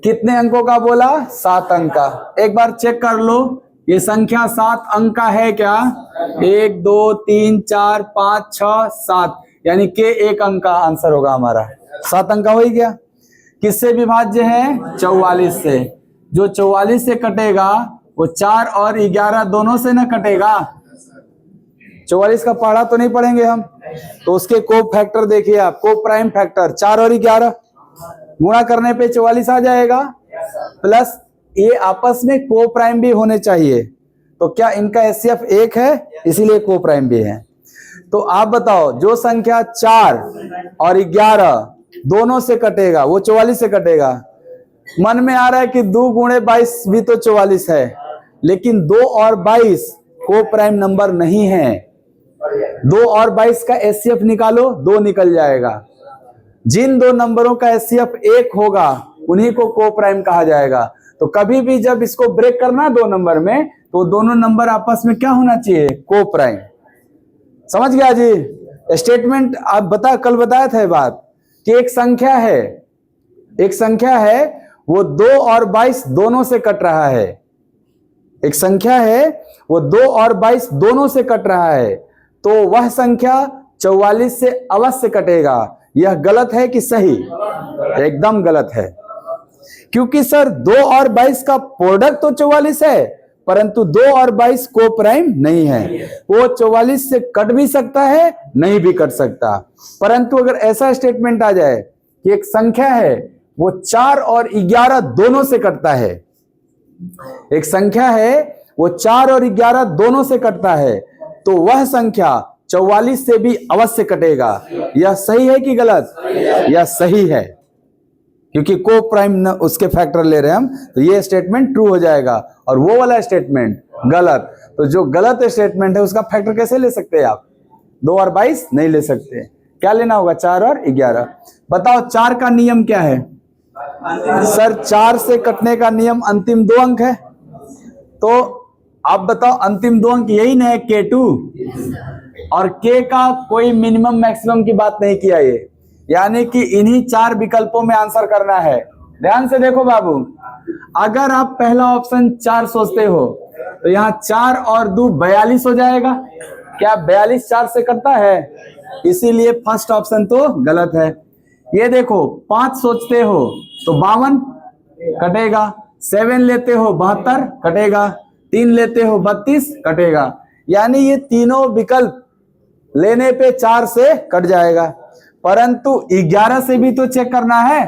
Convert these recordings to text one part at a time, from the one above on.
कितने अंकों का बोला? 7 अंक का। एक बार चेक कर लो, ये संख्या 7 अंक का है क्या? 1 2 3 4 5 6 7, यानी के 1 अंक का आंसर होगा हमारा। 7 अंक का हो ही गया। किससे विभाज्य है? 44 से। जो 44 से कटेगा वो 4 और 11 दोनों से ना कटेगा। 44 का पढ़ा तो नहीं पढ़ेंगे हम, तो उसके को फैक्टर देखिए आप, को प्राइम फैक्टर 4 और 11 गुणा करने पे 44 आ जाएगा, प्लस ये आपस में को प्राइम भी होने चाहिए। तो क्या इनका एचसीएफ 1 है, इसीलिए को प्राइम भी है। तो आप बताओ, जो संख्या 4 और 11 दोनों से कटेगा वो 44 से कटेगा। मन में आ रहा है कि 2 गुणे 22 भी तो 44 है, लेकिन 2 और 22 को प्राइम नंबर नहीं है। 2 और 22 का एचसीएफ निकालो, 2 निकल जाएगा। जिन दो नंबरों का एचसीएफ 1 होगा उन्हीं को प्राइम कहा जाएगा। तो कभी भी जब इसको ब्रेक करना 2 नंबर में, तो दोनों नंबर आपस में क्या होना चाहिए? को प्राइम। समझ गया जी? स्टेटमेंट आप कल बताया था बात कि एक संख्या है वो 2 और 22 दोनों से कट रहा है। एक संख्या है वो 2 और 22 दोनों से कट रहा है, तो वह संख्या 44 से अवश्य कटेगा। यह गलत है कि सही? एकदम गलत है, क्योंकि सर 2 और 22 का प्रोडक्ट तो 44 है, परंतु 2 और 22 को प्राइम नहीं है। वो 44 से कट भी सकता है, नहीं भी कट सकता। परंतु अगर ऐसा स्टेटमेंट आ जाए कि एक संख्या है वो 4 और 11 दोनों से कटता है, एक संख्या है वो 4 और 11 दोनों से कटता है, तो वह संख्या 44 से भी अवश्य कटेगा। यह सही है कि गलत? यह सही है, क्योंकि को प्राइम उसके फैक्टर ले रहे हैं हम, तो ये स्टेटमेंट ट्रू हो जाएगा और वो वाला स्टेटमेंट गलत। तो जो गलत स्टेटमेंट है उसका फैक्टर कैसे ले सकते हैं आप? 2 और 22 नहीं ले सकते। क्या लेना होगा? 4 और 11। बताओ 4 का नियम क्या है? सर 4 से कटने का नियम अंतिम 2 अंक है। तो आप बताओ अंतिम 2 अंक यही ना है, K2, और K का कोई मिनिमम मैक्सिमम की बात नहीं किया ये, यानी कि इन्हीं 4 विकल्पों में आंसर करना है। ध्यान से देखो बाबू, अगर आप पहला ऑप्शन 4 सोचते हो तो यहाँ 4 और 2 42 हो जाएगा। क्या 42 4 से कटता है? इसीलिए फर्स्ट ऑप्शन तो गलत है। ये देखो 5 सोचते हो तो 52 कटेगा, 7 लेते हो 72 कटेगा, 3 लेते हो 32 कटेगा, यानी ये तीनों विकल्प लेने पे 4 से कट जाएगा। परंतु 11 से भी तो चेक करना है।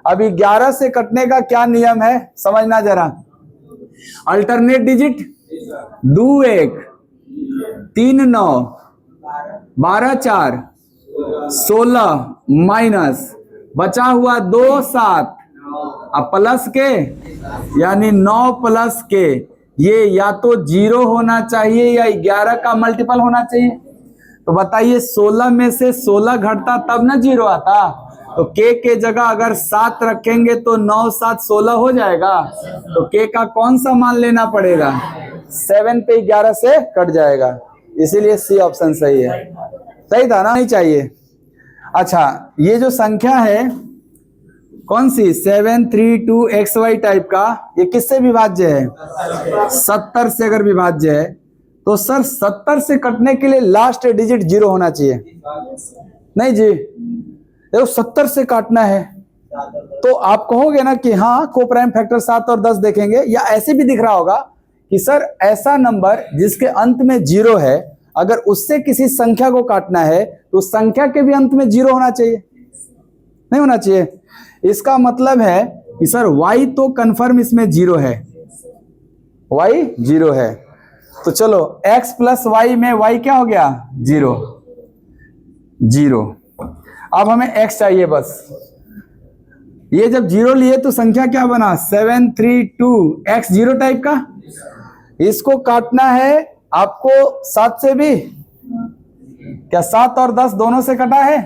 अब 11 से कटने का क्या नियम है समझना जरा। अल्टरनेट डिजिट 2 1 3 9 12 4 16 माइनस बचा हुआ 2 7 अब प्लस के, यानी 9 प्लस के, ये या तो 0 होना चाहिए या 11 का मल्टीपल होना चाहिए। तो बताइए 16 में से 16 घटता तब ना 0 आता। तो के जगह अगर 7 रखेंगे तो 9 7 16 हो जाएगा। तो के का कौन सा मान लेना पड़ेगा? 7 पे 11 से कट जाएगा, इसीलिए सी ऑप्शन सही है। सही था ना? नहीं चाहिए। अच्छा, ये जो संख्या है कौन सी 732xy टाइप का, ये किससे विभाज्य है? 70 से अगर विभाज्य है तो सर 70 से कटने के लिए लास्ट डिजिट 0 होना चाहिए। नहीं जी, देखो 70 से काटना है तो आप कहोगे ना कि हाँ को प्राइम फैक्टर 7 और 10 देखेंगे, या ऐसे भी दिख रहा होगा कि सर ऐसा नंबर जिसके अंत में 0 है, अगर उससे किसी संख्या को काटना है तो संख्या के भी अंत में 0 होना चाहिए, नहीं होना चाहिए। इसका मतलब है कि सर y तो कंफर्म इसमें 0 है, y 0 है। तो चलो x प्लस y में y क्या हो गया? 0 0। अब हमें x चाहिए बस। ये जब 0 लिए तो संख्या क्या बना? 732x 0 टाइप का। इसको काटना है आपको 7 से भी। क्या 7 और 10 दोनों से कटा है?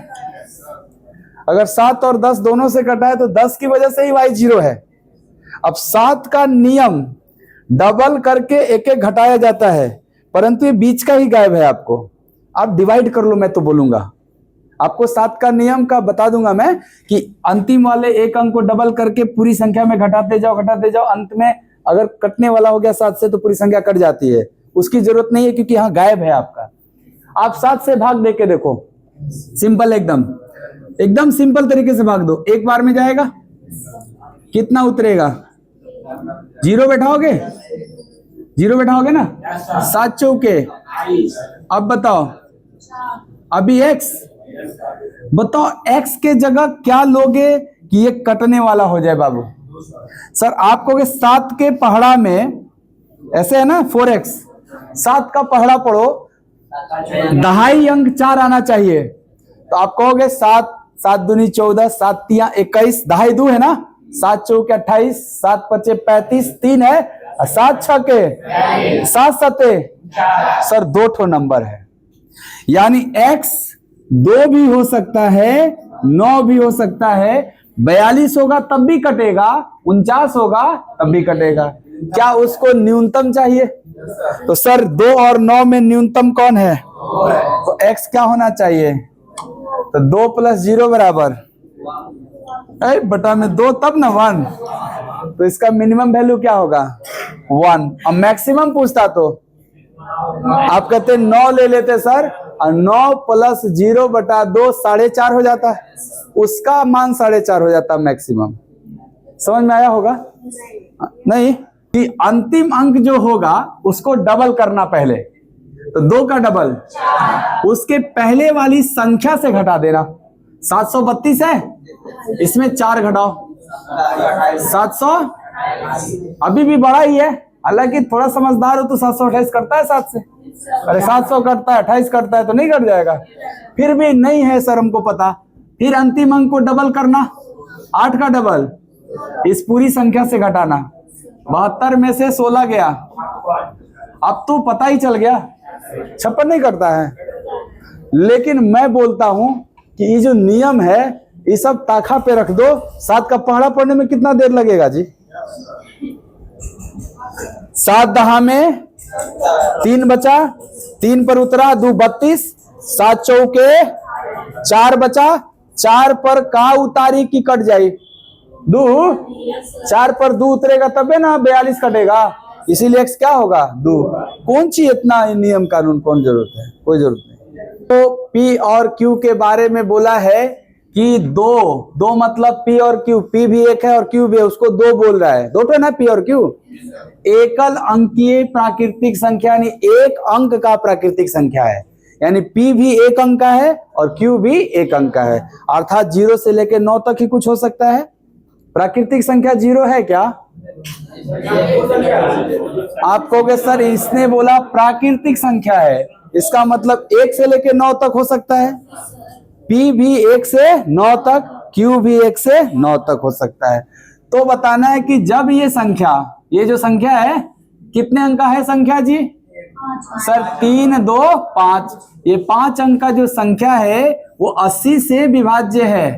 अगर 7 और 10 दोनों से कटा है तो 10 की वजह से ही y 0 है। अब 7 का नियम डबल करके एक एक घटाया जाता है, परंतु ये बीच का ही गायब है। आपको आप डिवाइड कर लो, मैं तो बोलूंगा आपको 7 का नियम का बता दूंगा मैं कि अंतिम वाले एक अंक को डबल करके पूरी संख्या में घटाते जाओ, अंत में अगर कटने वाला हो गया 7 से तो पूरी संख्या कट जाती है। उसकी जरूरत नहीं है क्योंकि यहाँ गायब है आपका। आप 7 से भाग दे के देखो, सिंपल, एकदम सिंपल तरीके से भाग दो। एक बार में जाएगा, कितना उतरेगा? 0 बैठाओगे, 0 बैठाओगे ना, 7 चौके। अब बताओ, अभी x, बताओ x के जगह क्या लोगे कि ये कटने वाला हो जाए बाबू? सर आप कहोगे 7 के पहाड़ा में, ऐसे है ना 4x, 7 का पहाड़ा पढ़ो, दहाई अंक 4 आना चाहिए। तो आप कहोगे 7, 7 दूनी 14, 7 तिया 21, दहाई 2 है ना, 7 चौके 28, 7 पचे 35, 3 है, 7 छके 7 सते, सर 2 ठो नंबर है। यानी x 2 भी हो सकता है, 9 भी हो सकता है, 42 होगा तब भी कटेगा, 49 होगा तब भी कटेगा। क्या उसको न्यूनतम चाहिए? तो सर 2 और 9 में न्यूनतम कौन है? तो x क्या होना चाहिए? तो 2 + 0 बराबर बटा में 2, तब ना 1। तो इसका मिनिमम वैल्यू क्या होगा? 1। अब मैक्सिमम पूछता तो आप कहते 9 ले लेते सर, और 9 + 0 बटा 2 4.5 हो जाता, उसका मान 4.5 हो जाता मैक्सिमम। समझ में आया होगा? नहीं, कि अंतिम अंक जो होगा उसको डबल करना पहले। तो 2 का डबल उसके पहले वाली संख्या से घटा देना। 732 है, इसमें 4 घटाओ, 700, अभी भी बड़ा ही है, हालांकि थोड़ा समझदार हो तो 728 करता है 7 से। अरे 700 करता है, 28 करता है तो नहीं कट जाएगा? फिर भी नहीं है सर हमको पता। फिर अंतिम अंक को डबल करना, 8 का डबल इस पूरी संख्या से घटाना। 72 में से 16 गया, अब तो पता ही चल गया 56 नहीं करता है। लेकिन मैं बोलता हूं कि ये जो नियम है ये सब ताखा पे रख दो। 7 का पहाड़ा पढ़ने में कितना देर लगेगा जी? 7 दहा में 3 बचा, 3 पर उतरा 2 32, 7 चौके 4 बचा, 4 पर कहा उतारी की कट जाए? 2, 4 पर 2 उतरेगा तबे ना 42 कटेगा, इसीलिए x क्या होगा? 2। कौन सी इतना नियम कानून, कौन जरूरत है? कोई जरूरत नहीं। तो p और q के बारे में बोला है कि 2 मतलब p और q, p भी एक है और q भी है, उसको 2 बोल रहा है। 2 तो ना p और q, एकल अंकीय प्राकृतिक संख्या, यानी एक अंक का प्राकृतिक संख्या है। यानी p भी एक अंक का है और q भी एक अंक का है, अर्थात 0 से लेकर 9 तक ही कुछ हो सकता है। प्राकृतिक संख्या 0 है क्या? आप कहोगे सर इसने बोला प्राकृतिक संख्या है, इसका मतलब 1 से लेकर 9 तक हो सकता है। p भी 1 से 9 तक, q भी 1 से 9 तक हो सकता है। तो बताना है कि जब ये संख्या, ये जो संख्या है कितने अंक का है संख्या जी? सर 3, 2, 5, ये 5 अंक का जो संख्या है वो 80 से विभाज्य है।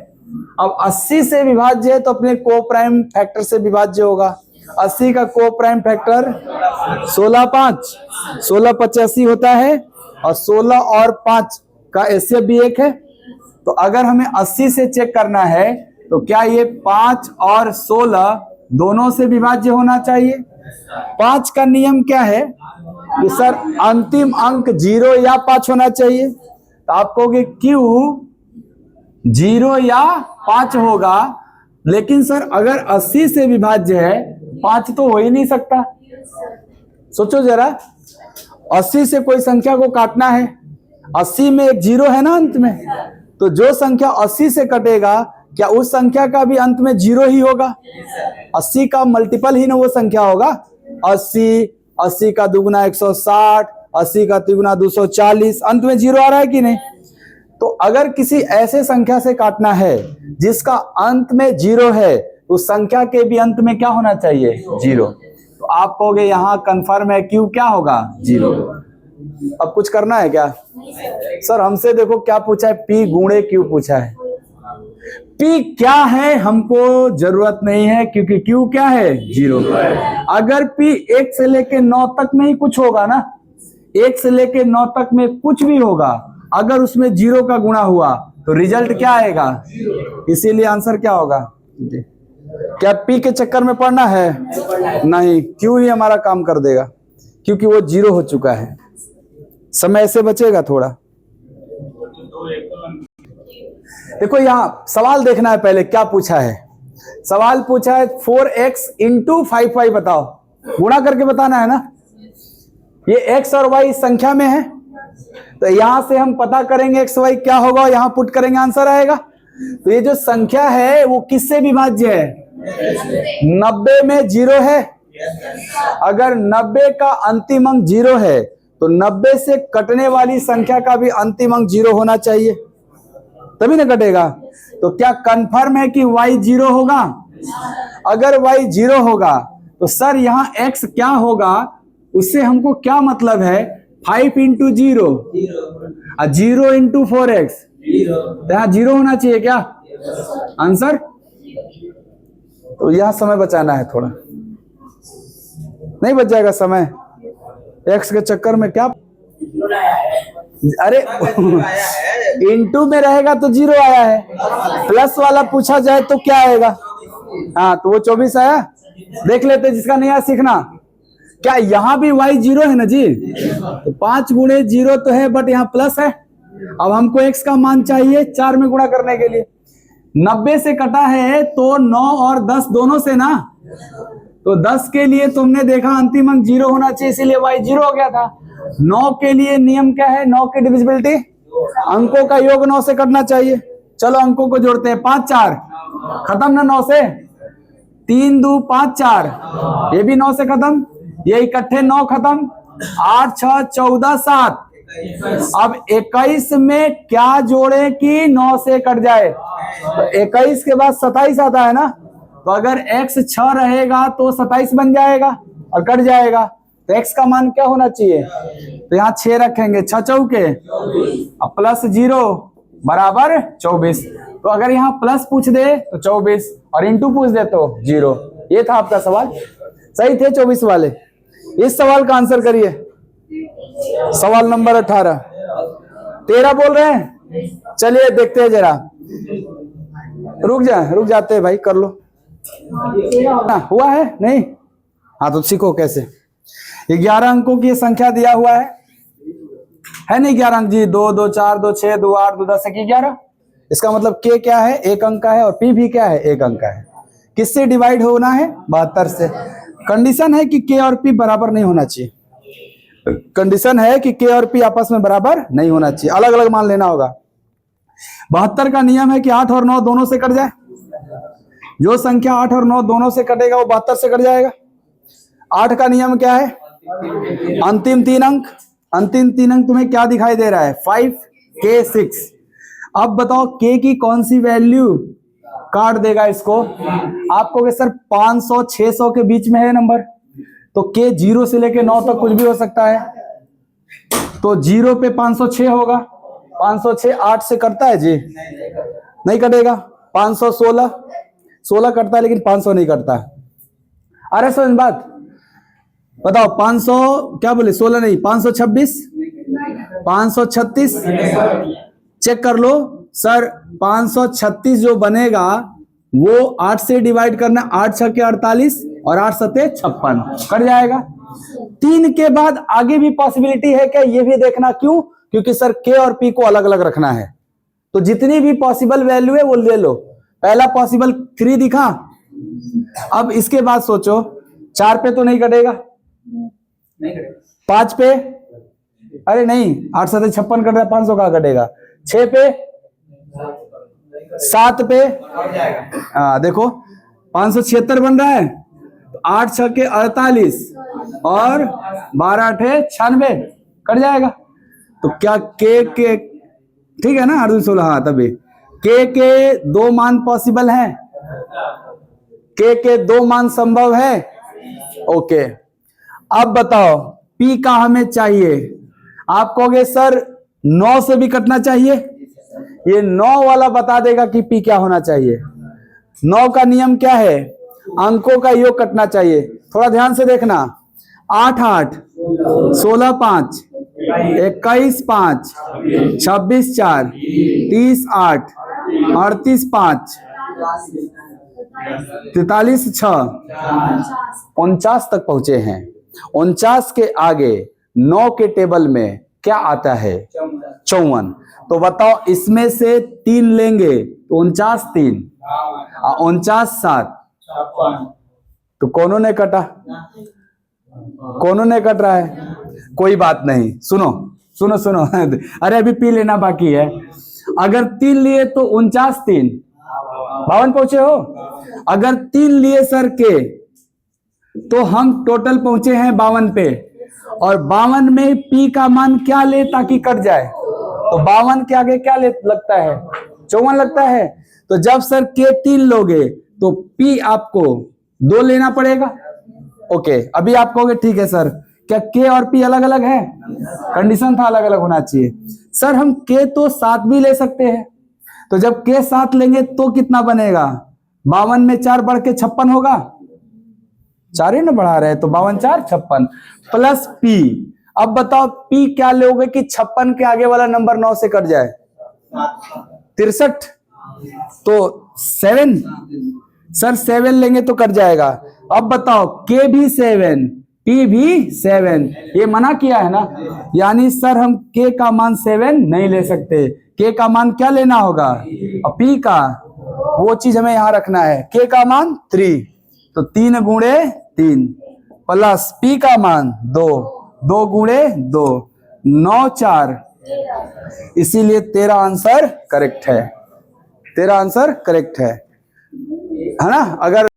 अब 80 से विभाज्य है तो अपने को प्राइम फैक्टर से विभाज्य होगा। 80 का को प्राइम फैक्टर 16, 5, 16 85 होता है, और 16 और 5 का एसएफ भी 1 है। तो अगर हमें 80 से चेक करना है तो क्या ये 5 और 16 दोनों से विभाज्य होना चाहिए? 5 का नियम क्या है कि सर अंतिम अंक 0 या 5 होना चाहिए। तो आप कहोगे Q 0 या 5 होगा, लेकिन सर अगर 80 से विभाज्य है 5 तो हो ही नहीं सकता। सोचो जरा, 80 से कोई संख्या को काटना है, 80 में एक 0 है ना अंत में, तो जो संख्या 80 से कटेगा क्या उस संख्या का भी अंत में 0 ही होगा? 80 का मल्टीपल ही ना वो संख्या होगा। 80, 80 का दुगुना 160, 80 का तिगुना 240, अंत में 0 आ रहा है कि नहीं? तो अगर किसी ऐसे संख्या से काटना है जिसका अंत में 0 है, तो उस संख्या के भी अंत में क्या होना चाहिए? 0। तो आप कहोगे यहाँ कंफर्म है, Q क्या होगा? 0। अब कुछ करना है क्या? सर हमसे देखो क्या पूछा है, P गुणे Q पूछा है। P क्या है हमको जरूरत नहीं है, क्योंकि Q क्या है? 0। अगर P 1 से लेके 9 तक में ही कुछ होगा ना, 1 से लेके 9 तक में कुछ भी होगा, अगर उसमें 0 का गुणा हुआ तो रिजल्ट क्या आएगा, इसीलिए आंसर क्या होगा। क्या पी के चक्कर में पढ़ना है, नहीं, क्यों ही हमारा काम कर देगा, क्योंकि वो 0 हो चुका है। समय ऐसे बचेगा थोड़ा। देखो यहाँ सवाल देखना है, पहले क्या पूछा है। सवाल पूछा है 4x इंटू 5y बताओ, गुणा करके बताना है ना। ये x और y संख्या में है, तो यहां से हम पता करेंगे x y क्या होगा, यहां पुट करेंगे आंसर आएगा। तो ये जो संख्या है वो किससे विभाज्य है, 90 में 0 है। अगर 90 का अंतिम अंक 0 है तो 90 से कटने वाली संख्या का भी अंतिम अंक 0 होना चाहिए, तभी ना कटेगा। तो क्या कंफर्म है कि y 0 होगा। अगर y 0 होगा तो सर यहाँ x क्या होगा, उससे हमको क्या मतलब है, 5 इंटू 0 0 इंटू 4x, तो यहाँ 0 होना चाहिए क्या आंसर। तो यहां समय बचाना है थोड़ा, नहीं बच जाएगा समय x के चक्कर में। क्या अरे इंटू में रहेगा तो 0 आया है, प्लस वाला पूछा जाए तो क्या आएगा, हाँ तो वो 24 आया। देख लेते, जिसका नहीं आया सीखना। क्या यहाँ भी y 0 है ना जी, तो 5 गुणे 0 तो है, बट यहाँ प्लस है। अब हमको x का मान चाहिए 4 में गुणा करने के लिए। 90 से कटा है तो 9 और 10 दोनों से ना, तो 10 के लिए तुमने देखा अंतिम अंक 0 होना चाहिए, इसीलिए y 0 हो गया था। 9 के लिए नियम क्या है, 9 की डिविजिबिलिटी, अंकों का योग 9 से करना चाहिए। चलो अंकों को जोड़ते हैं, 5 4 खत्म ना 9 से, 3 2 5 4, ये भी 9 से खत्म, ये इकट्ठे 9 खत्म, 8 6 14 7। अब 21 में क्या जोड़े कि 9 से कट जाए, तो 21 के बाद 27 आता है ना, तो अगर x 6 रहेगा तो 27 बन जाएगा और कट जाएगा, तो x का मान क्या होना चाहिए, तो यहाँ 6 रखेंगे, 6 चौके अब प्लस 0 बराबर 24। तो अगर यहाँ प्लस पूछ दे तो 24 और इंटू पूछ दे तो 0। ये था आपका सवाल, सही थे 24 वाले। इस सवाल का आंसर करिए, सवाल नंबर 18। 13 बोल रहे हैं, चलिए देखते हैं जरा, रुक जाते हैं भाई, कर लो। हुआ है नहीं, हाँ तो सीखो कैसे। 11 अंकों की संख्या दिया हुआ है नहीं, 11 अंक जी, 2 2 4 2 6 2 8 2 10 11। इसका मतलब k क्या है, 1 अंक का है, और p भी क्या है, 1 अंक का है। किससे डिवाइड होना है, 72 से। कंडीशन है कि k और p बराबर नहीं होना चाहिए, कंडीशन है कि k और p आपस में बराबर नहीं होना चाहिए, अलग अलग मान लेना होगा। 72 का नियम है कि 8 और 9 दोनों से कट जाए, जो संख्या 8 और 9 दोनों से कटेगा वो 72 से कट जाएगा। 8 का नियम क्या है, अंतिम 3 अंक, अंतिम 3 अंक तुम्हें क्या दिखाई दे रहा है, 5 k 6। अब बताओ k की कौन सी वैल्यू काट देगा इसको, आपको कि सर 500 600 के बीच में है नंबर, तो k 0 से लेके 9 तक कुछ भी हो सकता है, तो 0 पे 506 होगा। 506 8 से कटता है जी, नहीं कटेगा। 516 16 कटता है लेकिन 500 नहीं कटता। अरे समझ बात, बताओ 500 क्या बोले, 16 नहीं, 526 536 चेक कर लो सर। 536 जो बनेगा वो 8 से डिवाइड करना, 8 6 के 48 और 8 7 56 कट जाएगा। 3 के बाद आगे भी पॉसिबिलिटी है क्या, ये भी देखना। क्यों, क्योंकि सर k और p को अलग अलग रखना है, तो जितनी भी पॉसिबल वैल्यू है वो ले लो। पहला पॉसिबल 3 दिखा, अब इसके बाद सोचो 4 पे तो नहीं कटेगा, 5 पे अरे नहीं, 8 7 56 कट रहा है, 500 कहाँ कटेगा। 6 पे, 7 पे, देखो 576 बन रहा है, 8 6 के 48 और 12 8 96 कट जाएगा। तो क्या के ठीक है ना, 816, हाँ तभी के 2 मान पॉसिबल हैं, के 2 मान संभव है। ओके, अब बताओ p का हमें चाहिए। आप कहोगे सर 9 से भी कटना चाहिए, ये 9 वाला बता देगा कि p क्या होना चाहिए। 9 का नियम क्या है, अंकों का योग कटना चाहिए। थोड़ा ध्यान से देखना, 8 8 16 5 21 5, 26 4, 30 8, 38 5, 43 6, 49 तक पहुंचे हैं। 49 के आगे 9 के टेबल में क्या आता है? 54। तो बताओ, इसमें से 3 लेंगे तो 49 3, 49 7, तो कौनों ने कटा? कौनों ने कट रहा है? कोई बात नहीं, सुनो सुनो सुनो अरे अभी पी लेना बाकी है। अगर 3 लिए तो 49 3, 52 पहुंचे हो। अगर 3 लिए सर के, तो हम टोटल पहुंचे हैं 52 पे, और 52 में पी का मान क्या ले ताकि कट जाए? तो 52 के आगे क्या ले लगता है? 54 लगता है। तो जब सर के 3 लोगे तो पी आपको 2 लेना पड़ेगा। ओके, अभी आप कहोगे ठीक है सर, क्या के और पी अलग अलग है? कंडीशन था अलग अलग होना चाहिए। सर हम के तो 7 भी ले सकते हैं, तो जब के 7 लेंगे तो कितना बनेगा? 52 में 4 बढ़ के 56 होगा। 4 ही ना बढ़ा रहे, तो 52 4 56 प्लस पी। अब बताओ पी क्या लोगे कि 56 के आगे वाला नंबर 9 से कट जाए? 63। तो 7, सर 7 लेंगे तो कट जाएगा। अब बताओ के भी 7, पी भी 7, ये मना किया है ना, यानी सर हम के का मान 7 नहीं ले सकते। के का मान क्या लेना होगा? और पी का, वो चीज हमें यहां रखना है। के का मान 3, तो 3 गुणे 3 प्लस पी का मान 2, 2 गुणे 2, 9 4, इसीलिए तेरा आंसर करेक्ट है। तेरा आंसर करेक्ट है ना? अगर